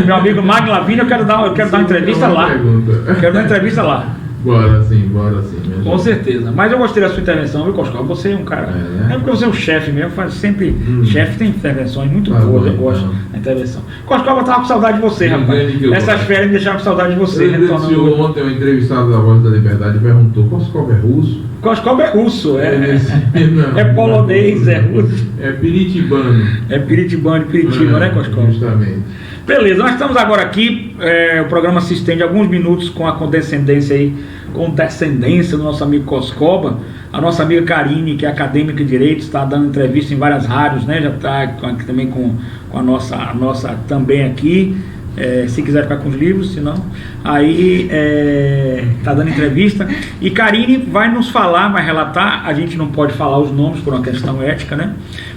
Meu amigo Magno Lavínia, eu quero dar uma entrevista lá. Quero dar uma entrevista lá. Bora sim. Com certeza. Mas eu gostei da sua intervenção, viu, Coscoba? Você é um cara... É porque você é um chefe mesmo, faz sempre... Chefe tem intervenções muito boas, eu gosto da intervenção. Coscoba tava com saudade de você, rapaz. Essas férias me deixaram com saudade de você. Ontem um entrevistado da Voz da Liberdade perguntou: Coscoba é russo? Coscoba é russo, é polonês, é russo. É piritibano. É piritibano, né, Coscoba? Justamente. Beleza, nós estamos agora aqui, o programa se estende alguns minutos com a condescendência do nosso amigo Coscoba. A nossa amiga Karine, que é acadêmica de Direito, está dando entrevista em várias rádios, né? Já está também com a nossa também aqui, se quiser ficar com os livros, se não, aí está dando entrevista. E Karine vai nos falar, vai relatar, a gente não pode falar os nomes por uma questão ética, né?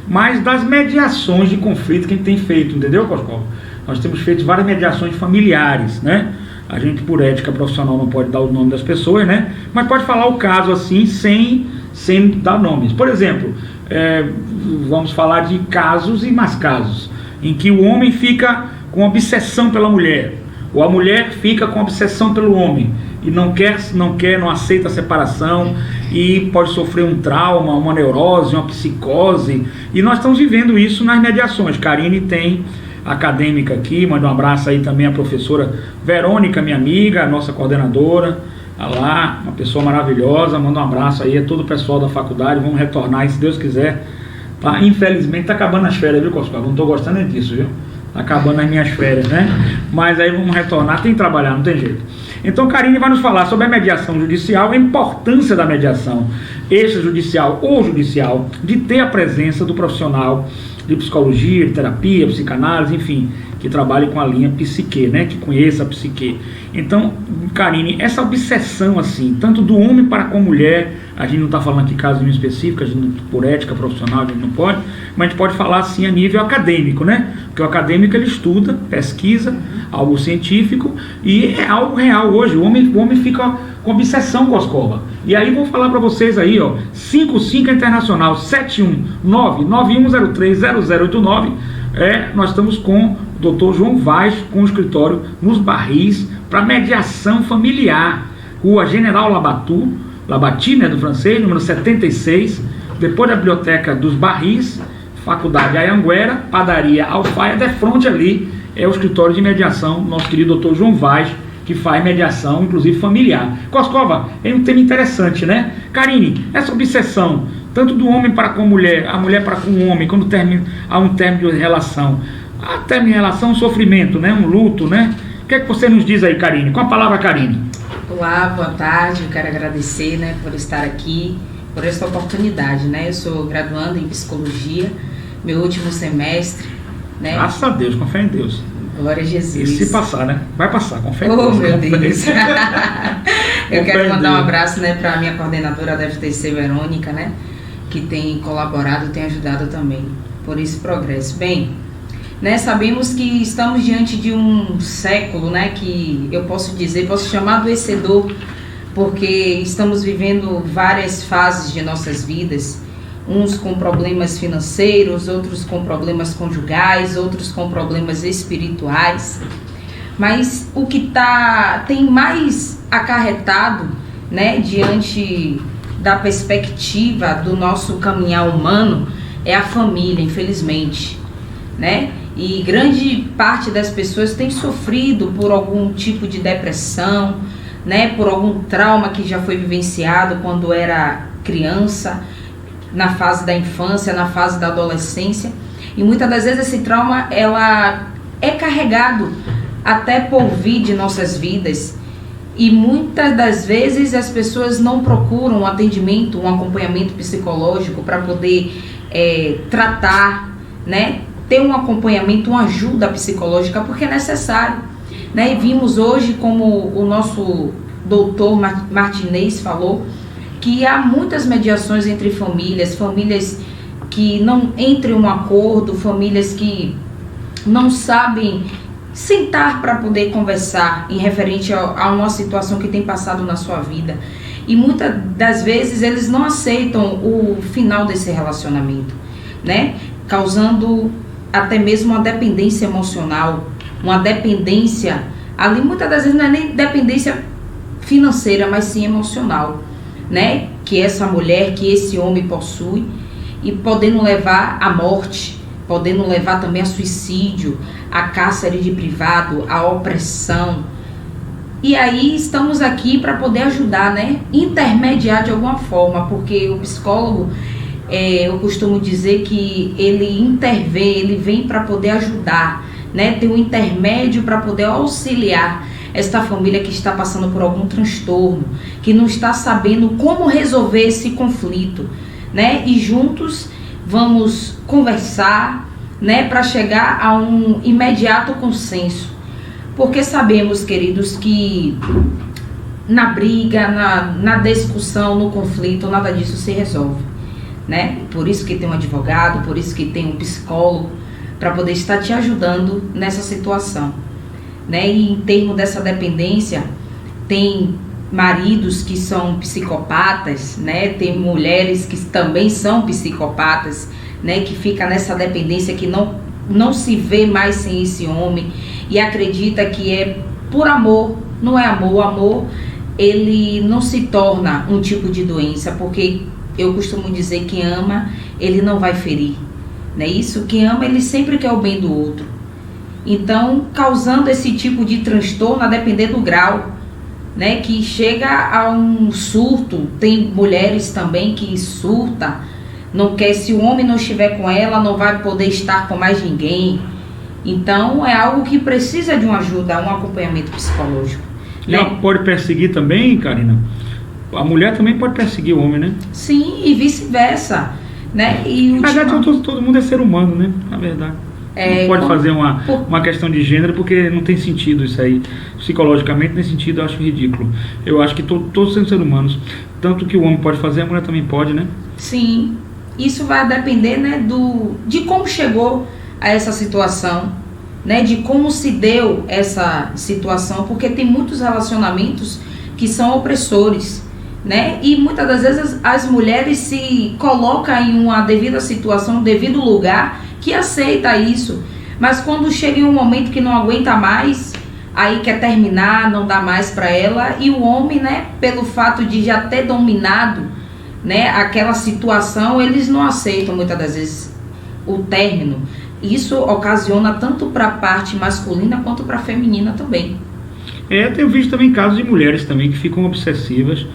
Mas das mediações de conflito que a gente tem feito, entendeu, Coscoba? Nós temos feito várias mediações familiares, né? A gente, por ética profissional, não pode dar o nome das pessoas, né? Mas pode falar o caso assim, sem dar nomes. Por exemplo, vamos falar de casos e mais casos, em que o homem fica com obsessão pela mulher, ou a mulher fica com obsessão pelo homem, e não aceita a separação, e pode sofrer um trauma, uma neurose, uma psicose, e nós estamos vivendo isso nas mediações. Karine tem... acadêmica aqui, manda um abraço aí também à professora Verônica, minha amiga, a nossa coordenadora, lá, uma pessoa maravilhosa, manda um abraço aí a todo o pessoal da faculdade. Vamos retornar aí, se Deus quiser, tá? Infelizmente tá acabando as férias, viu, Coscoba? Não tô gostando disso, viu? Tá acabando as minhas férias, né? Mas aí vamos retornar, tem que trabalhar, não tem jeito. Então Karine vai nos falar sobre a mediação judicial, a importância da mediação extrajudicial ou judicial, de ter a presença do profissional de psicologia, de terapia, psicanálise, enfim, que trabalhe com a linha psique, né, que conheça a psique. Então, Karine, essa obsessão assim, tanto do homem para com a mulher, a gente não está falando aqui casos específicos, por ética profissional a gente não pode, mas a gente pode falar assim a nível acadêmico, né? Porque o acadêmico ele estuda, pesquisa, algo científico, e é algo real hoje. O homem fica com obsessão com a Coscoba. E aí vou falar para vocês aí, ó, 55 Internacional 719-9103-0089. Nós estamos com o Dr. João Vaz, com o escritório nos Barris, para mediação familiar. Rua General Labati, né, do francês, número 76, depois da Biblioteca dos Barris, Faculdade Anhanguera, Padaria Alfaia, de frente ali é o escritório de mediação, nosso querido Dr. João Vaz, que faz mediação, inclusive familiar. Coscoba, é um tema interessante, né? Karine, essa obsessão, tanto do homem para com a mulher para com o homem, quando há um término de relação. Há término de relação, um sofrimento, né? Um luto, né? O que é que você nos diz aí, Karine? Com a palavra, Karine. Olá, boa tarde. Eu quero agradecer, né, por estar aqui, por essa oportunidade, né? Eu sou graduanda em psicologia, meu último semestre, né? Graças a Deus, com fé em Deus. Glória a Jesus. E se passar, né? Vai passar, com fé em Deus. Oh, meu Deus. Eu quero mandar um abraço, né, para a minha coordenadora da FTC, Verônica, né, que tem colaborado, tem ajudado também por esse progresso. Bem, né, sabemos que estamos diante de um século, né, que eu posso chamar adoecedor, porque estamos vivendo várias fases de nossas vidas, uns com problemas financeiros, outros com problemas conjugais, outros com problemas espirituais. Mas o que tem mais acarretado, né, diante da perspectiva do nosso caminhar humano, é a família, infelizmente, né? E grande parte das pessoas tem sofrido por algum tipo de depressão, né? Por algum trauma que já foi vivenciado quando era criança, na fase da infância, na fase da adolescência. E muitas das vezes esse trauma ela é carregado até por vir de nossas vidas. E muitas das vezes as pessoas não procuram um atendimento, um acompanhamento psicológico para poder tratar, né? Ter um acompanhamento, uma ajuda psicológica, porque é necessário, né? E vimos hoje, como o nosso doutor Martinez falou, que há muitas mediações entre famílias que não entram em um acordo, famílias que não sabem sentar para poder conversar em referente a uma situação que tem passado na sua vida. E muitas das vezes eles não aceitam o final desse relacionamento, né? Causando até mesmo uma dependência emocional, uma dependência, ali muitas das vezes não é nem dependência financeira, mas sim emocional, né? Que essa mulher, que esse homem possui, e podendo levar à morte, podendo levar também a suicídio, a cárcere de privado, a opressão. E aí estamos aqui para poder ajudar, né? Intermediar de alguma forma, porque o psicólogo, eu costumo dizer que ele intervém, ele vem para poder ajudar, né? Tem um intermédio para poder auxiliar esta família que está passando por algum transtorno, que não está sabendo como resolver esse conflito, né? E juntos vamos conversar, né, para chegar a um imediato consenso. Porque sabemos, queridos, que na briga, na discussão, no conflito, nada disso se resolve, né? Por isso que tem um advogado, por isso que tem um psicólogo, para poder estar te ajudando nessa situação, né? E em termos dessa dependência, tem maridos que são psicopatas, né? Tem mulheres que também são psicopatas, né? Que fica nessa dependência, que não se vê mais sem esse homem e acredita que é por amor. Não é amor. O amor, ele não se torna um tipo de doença, porque eu costumo dizer que ama, ele não vai ferir, não é isso? Quem ama, ele sempre quer o bem do outro. Então, causando esse tipo de transtorno, a depender do grau, né, que chega a um surto. Tem mulheres também que surtam, não quer, se o homem não estiver com ela, não vai poder estar com mais ninguém. Então é algo que precisa de uma ajuda, um acompanhamento psicológico, né? Ela pode perseguir também, Karina? A mulher também pode perseguir o homem, né? Sim, e vice-versa, né? E na verdade, todo mundo é ser humano, né? Na verdade. Não pode fazer uma questão de gênero, porque não tem sentido isso aí. Psicologicamente, nesse sentido, eu acho ridículo. Eu acho que todos são seres humanos. Tanto que o homem pode fazer, a mulher também pode, né? Sim. Isso vai depender, né, de como chegou a essa situação, né? De como se deu essa situação, porque tem muitos relacionamentos que são opressores, né? E muitas das vezes as mulheres se colocam em uma devida situação, um devido lugar, que aceita isso, mas quando chega em um momento que não aguenta mais, aí quer terminar, não dá mais para ela, e o homem, né, pelo fato de já ter dominado, né, aquela situação, eles não aceitam muitas das vezes o término. Isso ocasiona tanto para a parte masculina quanto para a feminina também. Eu tenho visto também casos de mulheres também que ficam obsessivas,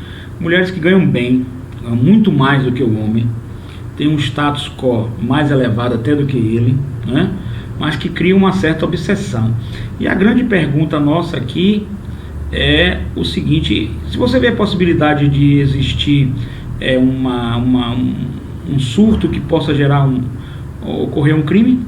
mulheres que ganham bem, ganham muito mais do que o homem, tem um status quo mais elevado até do que ele, né? Mas que cria uma certa obsessão. E a grande pergunta nossa aqui é o seguinte: se você vê a possibilidade de existir um surto que possa ocorrer um crime?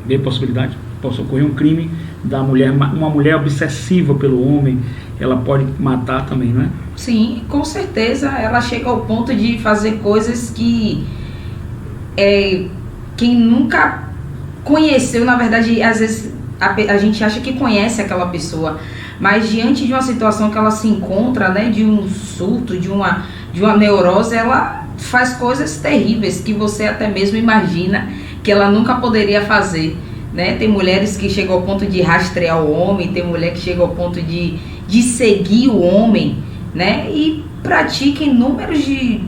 Vê a possibilidade? Possa ocorrer um crime da mulher, uma mulher obsessiva pelo homem, ela pode matar também, não é? Sim, com certeza. Ela chega ao ponto de fazer coisas que quem nunca conheceu, na verdade, às vezes a gente acha que conhece aquela pessoa, mas diante de uma situação que ela se encontra, né, de um surto, de uma neurose, ela faz coisas terríveis que você até mesmo imagina que ela nunca poderia fazer, né? Tem mulheres que chegam ao ponto de rastrear o homem, tem mulher que chega ao ponto de seguir o homem, né? E pratica inúmeros de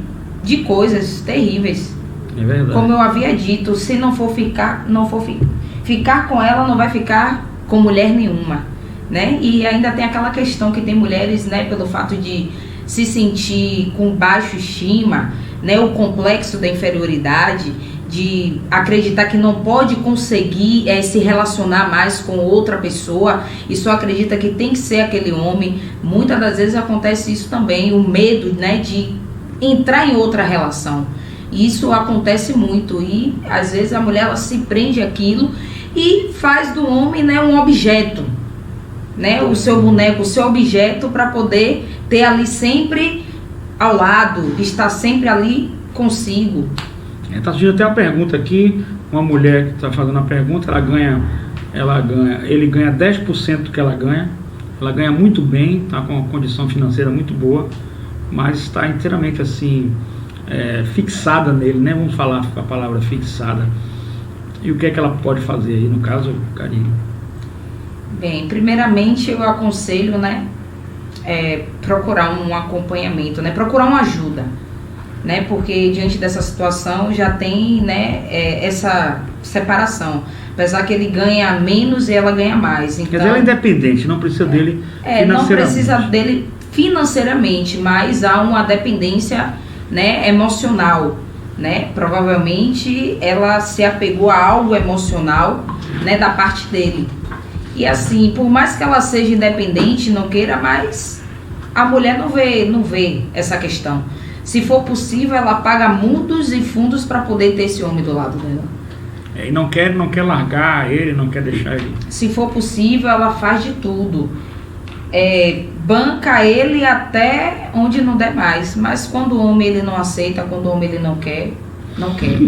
de coisas terríveis. É verdade. Como eu havia dito, se não for ficar com ela, não vai ficar com mulher nenhuma, né? E ainda tem aquela questão que tem mulheres, né, pelo fato de se sentir com baixa estima, né, o complexo da inferioridade, de acreditar que não pode conseguir se relacionar mais com outra pessoa e só acredita que tem que ser aquele homem. Muitas das vezes acontece isso também, o medo, né, de entrar em outra relação. Isso acontece muito e às vezes a mulher ela se prende àquilo e faz do homem, né, um objeto, né, o seu boneco, o seu objeto, para poder ter ali sempre ao lado, estar sempre ali consigo. Está surgindo até uma pergunta aqui, uma mulher que está fazendo a pergunta, ele ganha 10% do que ela ganha muito bem, está com uma condição financeira muito boa, mas está inteiramente assim, fixada nele, né? Vamos falar a palavra fixada. E o que é que ela pode fazer aí, no caso, Karine? Bem, primeiramente eu aconselho, né, procurar um acompanhamento, né, procurar uma ajuda, né, porque diante dessa situação já tem, né, essa separação, apesar que ele ganha menos e ela ganha mais. Então, quer dizer, ela é independente, não precisa dele financeiramente. Não precisa dele financeiramente, mas há uma dependência, né, emocional, né, provavelmente ela se apegou a algo emocional, né, da parte dele. E assim, por mais que ela seja independente, não queira, mas a mulher não vê essa questão. Se for possível, ela paga mundos e fundos para poder ter esse homem do lado dela. E não quer largar ele, não quer deixar ele. Se for possível, ela faz de tudo. Banca ele até onde não der mais. Mas quando o homem ele não aceita, quando o homem ele não quer, não quer.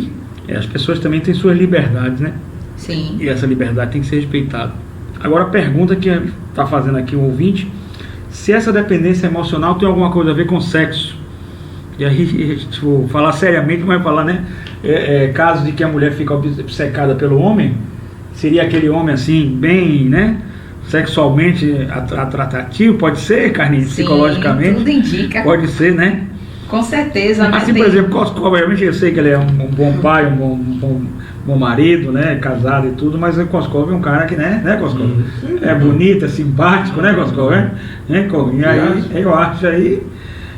As pessoas também têm suas liberdades, né? Sim. E essa liberdade tem que ser respeitada. Agora a pergunta que está fazendo aqui o ouvinte, se essa dependência emocional tem alguma coisa a ver com sexo. E aí, tipo, falar seriamente, não vai falar, né? Caso de que a mulher fica obcecada pelo homem, seria aquele homem assim, bem, né? Sexualmente atrativo, pode ser, Karine, psicologicamente? Tudo indica. Pode ser, né? Com certeza. Assim, por exemplo, obviamente eu sei que ele é um bom pai, um bom marido, né? Casado e tudo, mas o Koskov é um cara que, né, Koskov? É bonito, é simpático, né, Koskov? E aí, eu acho aí,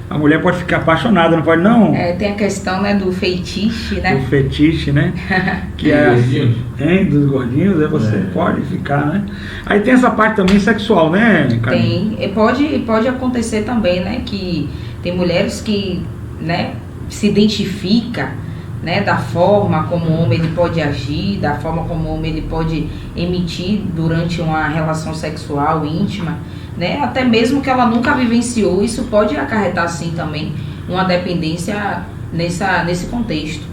a mulher pode ficar apaixonada, não pode não? Tem a questão, né, do feitiço, né? Do fetiche, né? Que é assim, dos gordinhos, você pode ficar, né? Aí tem essa parte também sexual, né, Karine? Tem, pode acontecer também, né, que tem mulheres que, né, se identifica, né, da forma como o homem ele pode agir, da forma como o homem ele pode emitir durante uma relação sexual íntima, né, até mesmo que ela nunca vivenciou, isso pode acarretar sim também uma dependência nesse contexto.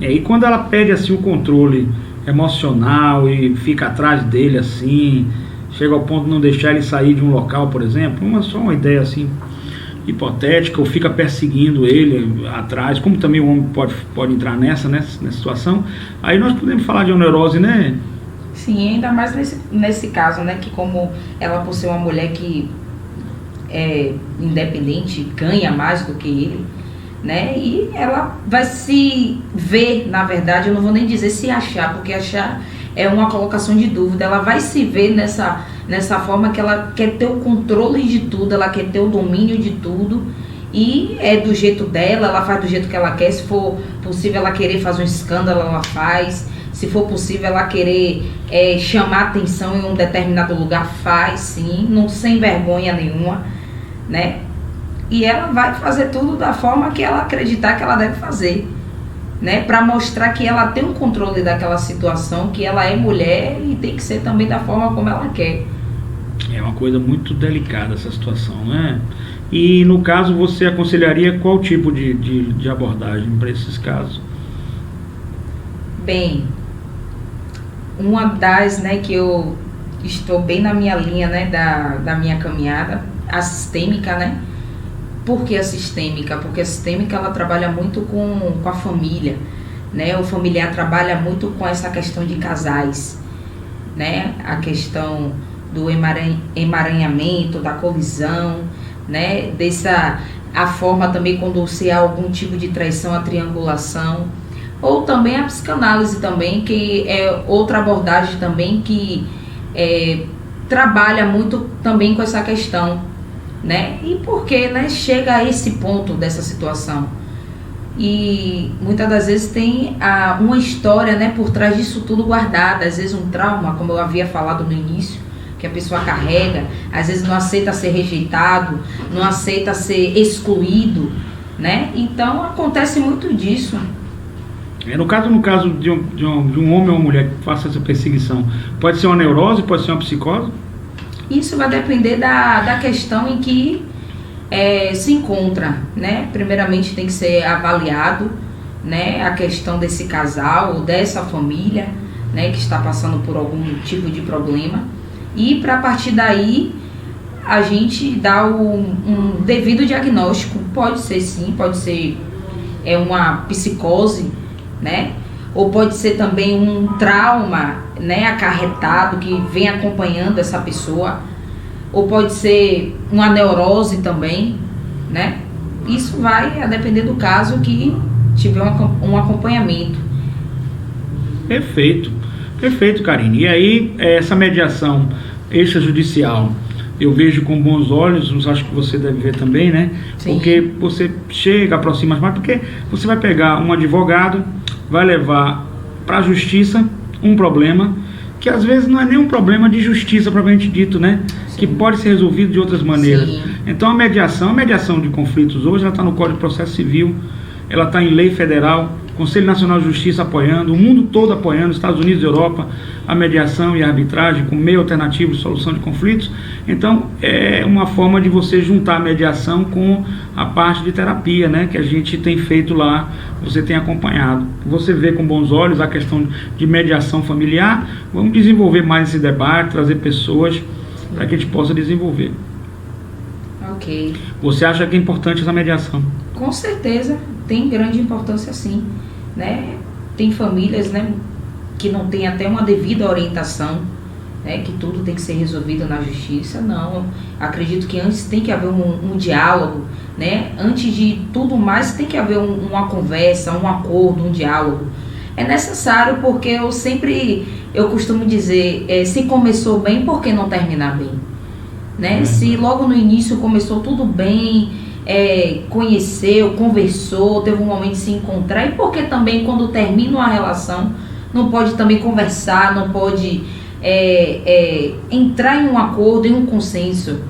E aí quando ela perde assim o controle emocional e fica atrás dele assim, chega ao ponto de não deixar ele sair de um local, por exemplo, só uma ideia assim hipotética, ou fica perseguindo ele atrás, como também o homem pode entrar nessa situação, aí nós podemos falar de uma neurose, né? Sim, ainda mais nesse caso, né, que como ela por ser uma mulher que é independente, ganha mais do que ele, né, e ela vai se ver, na verdade, eu não vou nem dizer se achar, porque achar é uma colocação de dúvida, ela vai se ver nessa forma que ela quer ter o controle de tudo, ela quer ter o domínio de tudo, e é do jeito dela, ela faz do jeito que ela quer, se for possível ela querer fazer um escândalo, ela faz, se for possível ela querer chamar atenção em um determinado lugar, faz sim, não sem vergonha nenhuma, né, e ela vai fazer tudo da forma que ela acreditar que ela deve fazer, né, para mostrar que ela tem um controle daquela situação, que ela é mulher e tem que ser também da forma como ela quer. É uma coisa muito delicada essa situação, né? E no caso você aconselharia qual tipo de abordagem para esses casos? Bem, uma das, né, que eu estou bem na minha linha, né, da minha caminhada, a sistêmica, né? Por que a sistêmica? Porque a sistêmica ela trabalha muito com a família, né? O familiar trabalha muito com essa questão de casais, né? A questão do emaranhamento, da colisão, né? a forma também quando se há algum tipo de traição, a triangulação, ou também a psicanálise também, que é outra abordagem também que trabalha muito também com essa questão, né? E por que, né, chega a esse ponto dessa situação? E muitas das vezes tem uma história, né, por trás disso tudo guardada, às vezes um trauma, como eu havia falado no início, que a pessoa carrega, às vezes não aceita ser rejeitado, não aceita ser excluído, né? Então acontece muito disso. No caso de um homem ou uma mulher que faça essa perseguição, pode ser uma neurose, pode ser uma psicose? Isso vai depender da questão em que se encontra, né? Primeiramente tem que ser avaliado, né, a questão desse casal ou dessa família, né, que está passando por algum tipo de problema, e para partir daí a gente dá um devido diagnóstico. Pode ser sim, pode ser uma psicose, né, ou pode ser também um trauma, né, acarretado que vem acompanhando essa pessoa, ou pode ser uma neurose também, né? Isso vai a depender do caso que tiver um acompanhamento. Perfeito, Karine. E aí, essa mediação extrajudicial, eu vejo com bons olhos, acho que você deve ver também, né? Sim. Porque você chega, aproxima mais, porque você vai pegar um advogado, vai levar para a justiça um problema, que às vezes não é nem um problema de justiça propriamente dito, né? Sim. Que pode ser resolvido de outras maneiras. Sim. Então a mediação de conflitos hoje, ela está no Código de Processo Civil, ela está em lei federal, Conselho Nacional de Justiça apoiando, o mundo todo apoiando, Estados Unidos e Europa, a mediação e a arbitragem com meio alternativo de solução de conflitos. Então é uma forma de você juntar a mediação com a parte de terapia, né, que a gente tem feito lá, você tem acompanhado. Você vê com bons olhos a questão de mediação familiar. Vamos desenvolver mais esse debate, trazer pessoas para que a gente possa desenvolver. Ok. Você acha que é importante essa mediação? Com certeza, tem grande importância sim, né? Tem famílias, né, que não tem até uma devida orientação, né, que tudo tem que ser resolvido na justiça. Não, acredito que antes tem que haver um diálogo, né? Antes de tudo mais tem que haver uma conversa, um acordo, um diálogo. É necessário, porque eu costumo dizer, se começou bem, por que não terminar bem? Né? Se logo no início começou tudo bem, conheceu, conversou, teve um momento de se encontrar, e por que também quando termina uma relação não pode também conversar, não pode entrar em um acordo, em um consenso?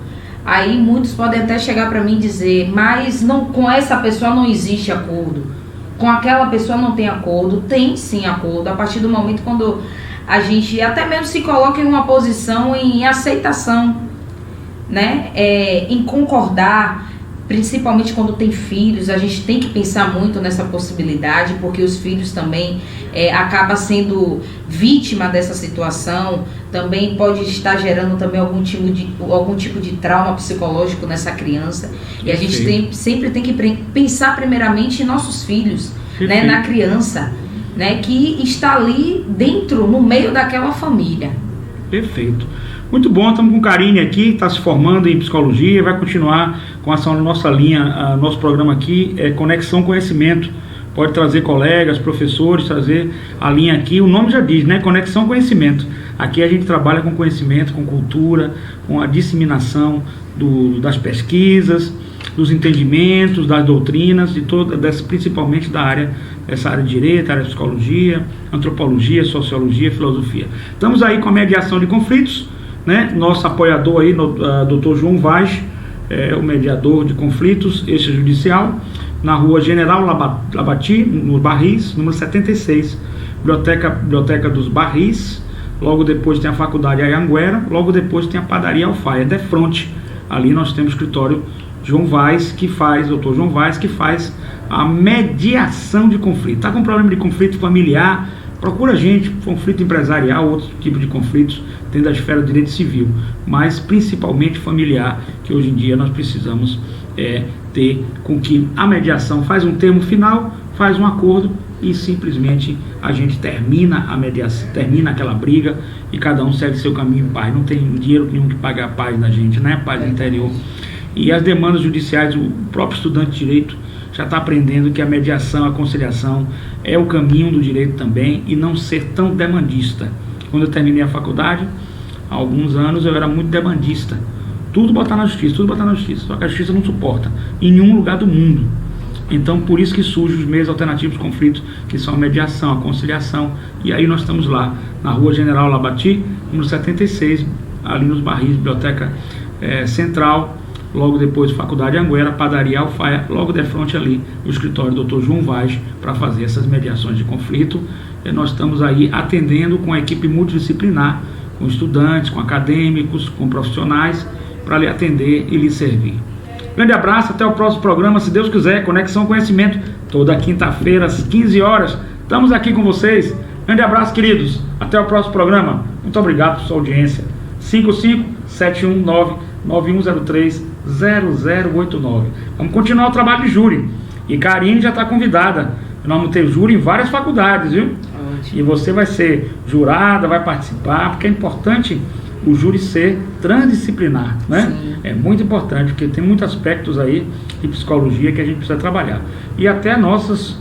Aí muitos podem até chegar para mim e dizer, mas não, com essa pessoa não existe acordo, com aquela pessoa não tem acordo. Tem sim acordo, a partir do momento quando a gente até mesmo se coloca em uma posição em aceitação, né, em concordar. Principalmente quando tem filhos, a gente tem que pensar muito nessa possibilidade, porque os filhos também acabam sendo vítima dessa situação, também pode estar gerando também algum tipo de trauma psicológico nessa criança. E a gente sempre tem que pensar primeiramente em nossos filhos, né, na criança, né, que está ali dentro, no meio daquela família. Perfeito. Muito bom, estamos com Karine aqui, está se formando em psicologia, vai continuar com a nossa linha, nosso programa aqui é Conexão Conhecimento. Pode trazer colegas, professores, trazer a linha aqui, o nome já diz, né? Conexão Conhecimento. Aqui a gente trabalha com conhecimento, com cultura, com a disseminação das pesquisas, dos entendimentos, das doutrinas, principalmente dessa área de direito, área de psicologia, antropologia, sociologia, filosofia. Estamos aí com a mediação de conflitos, né? Nosso apoiador aí, Dr. João Vaz, o mediador de conflitos extrajudicial, na rua General Labati, no Barris, número 76, Biblioteca dos Barris. Logo depois tem a Faculdade Anhanguera, logo depois tem a Padaria Alfaia, de frente. Ali nós temos o escritório João Vaz, Dr. João Vaz, que faz a mediação de conflito. Está com problema de conflito familiar, procura a gente, conflito empresarial, outro tipo de conflitos dentro da esfera do direito civil, mas principalmente familiar, que hoje em dia nós precisamos ter com que a mediação faz um termo final, faz um acordo e simplesmente a gente termina a mediação, termina aquela briga e cada um segue seu caminho em paz. Não tem dinheiro nenhum que pague a paz da gente, né? A paz interior. E as demandas judiciais, o próprio estudante de direito já está aprendendo que a mediação, a conciliação é o caminho do direito também, e não ser tão demandista. Quando eu terminei a faculdade, há alguns anos, eu era muito demandista. Tudo botar na justiça, tudo botar na justiça. Só que a justiça não suporta em nenhum lugar do mundo. Então, por isso que surgem os meios alternativos de conflitos, que são a mediação, a conciliação. E aí nós estamos lá, na Rua General Labati, número 76, ali nos Barris, Biblioteca Central, logo depois Faculdade Anguera, Padaria Alfaia, logo de frente ali, o escritório do Dr. João Vaz, para fazer essas mediações de conflito. E nós estamos aí atendendo com a equipe multidisciplinar, com estudantes, com acadêmicos, com profissionais, para lhe atender e lhe servir. Grande abraço, até o próximo programa, se Deus quiser. Conexão Conhecimento, toda quinta-feira às 15 horas. Estamos aqui com vocês. Grande abraço, queridos. Até o próximo programa. Muito obrigado por sua audiência. 55-719-9103-0089. Vamos continuar o trabalho de júri. E Karine já está convidada. Nós vamos ter júri em várias faculdades, viu? E você vai ser jurada, vai participar, porque é importante o júri ser transdisciplinar, né? Sim. É muito importante, porque tem muitos aspectos aí de psicologia que a gente precisa trabalhar. E até nossos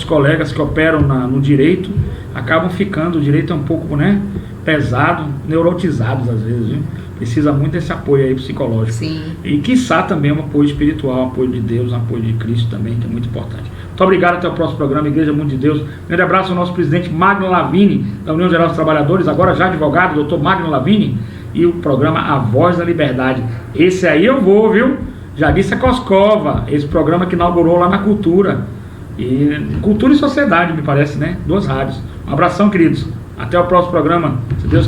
colegas que operam no direito acabam ficando, o direito é um pouco, né, pesado, neurotizados às vezes, viu? Precisa muito desse apoio aí psicológico. Sim. E quiçá também um apoio espiritual, um apoio de Deus, um apoio de Cristo também, que é muito importante. Muito obrigado, até o próximo programa, Igreja Mundo de Deus. Grande abraço ao nosso presidente Magno Lavini, da União Geral dos Trabalhadores, agora já advogado, doutor Magno Lavini, e o programa A Voz da Liberdade. Esse aí eu vou, viu? Já disse a Coscova, esse programa que inaugurou lá na Cultura. E Cultura e Sociedade, me parece, né? 2 rádios. Um abração, queridos. Até o próximo programa, se Deus